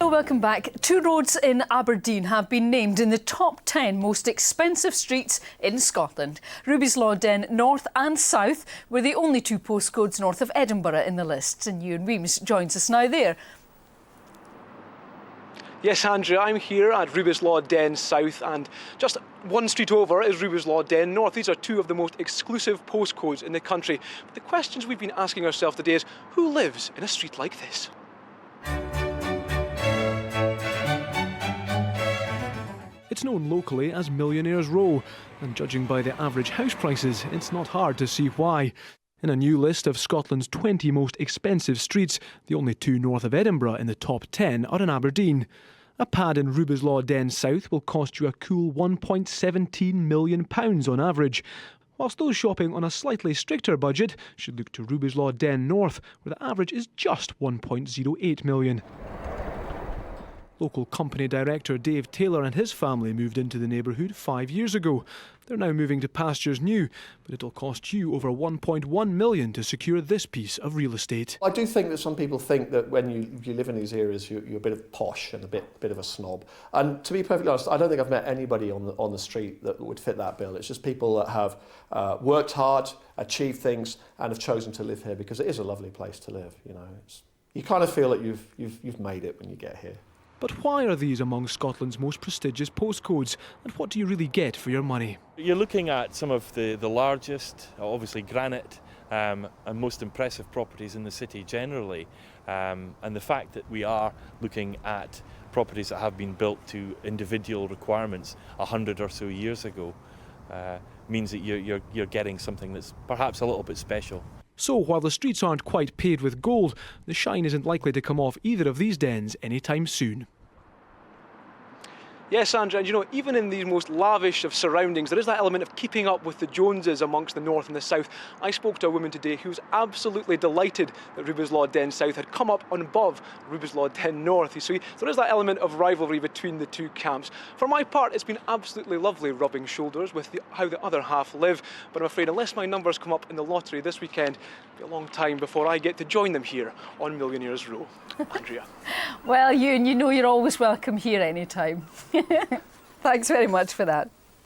Hello, welcome back. Two roads in Aberdeen have been named in the top 10 most expensive streets in Scotland. Rubislaw Den North and South were the only two postcodes north of Edinburgh in the list. And Euan Wemyss joins us now there. Yes, Andrea, I'm here at Rubislaw Den South, and just one street over is Rubislaw Den North. These are two of the most exclusive postcodes in the country. But the questions we've been asking ourselves today is, who lives in a street like this? It's known locally as Millionaire's Row, and judging by the average house prices, it's not hard to see why. In a new list of Scotland's 20 most expensive streets, the only two north of Edinburgh in the top 10 are in Aberdeen. A pad in Rubislaw Den South will cost you a cool £1.17 million on average, whilst those shopping on a slightly stricter budget should look to Rubislaw Den North, where the average is just £1.08 million. Local company director Dave Taylor and his family moved into the neighbourhood 5 years ago. They're now moving to pastures new, but it'll cost you over £1.1 million to secure this piece of real estate. I do think that some people think that when you live in these areas, you're a bit of posh and a bit of a snob. And to be perfectly honest, I don't think I've met anybody on the street that would fit that bill. It's just people that have worked hard, achieved things, and have chosen to live here because it is a lovely place to live. You know, you kind of feel that you've made it when you get here. But why are these among Scotland's most prestigious postcodes, and what do you really get for your money? You're looking at some of the largest, obviously granite, and most impressive properties in the city generally. And the fact that we are looking at properties that have been built to individual requirements 100 or so years ago means that you're getting something that's perhaps a little bit special. So, while the streets aren't quite paved with gold, the shine isn't likely to come off either of these dens anytime soon. Yes, Andrea, and you know, even in these most lavish of surroundings, there is that element of keeping up with the Joneses amongst the north and the south. I spoke to a woman today who was absolutely delighted that Rubislaw Den South had come up on above Rubislaw Den North. So there is that element of rivalry between the two camps. For my part, it's been absolutely lovely rubbing shoulders with how the other half live, but I'm afraid unless my numbers come up in the lottery this weekend, it'll be a long time before I get to join them here on Millionaire's Row. Andrea. Well, Euan, you know you're always welcome here anytime. Thanks very much for that.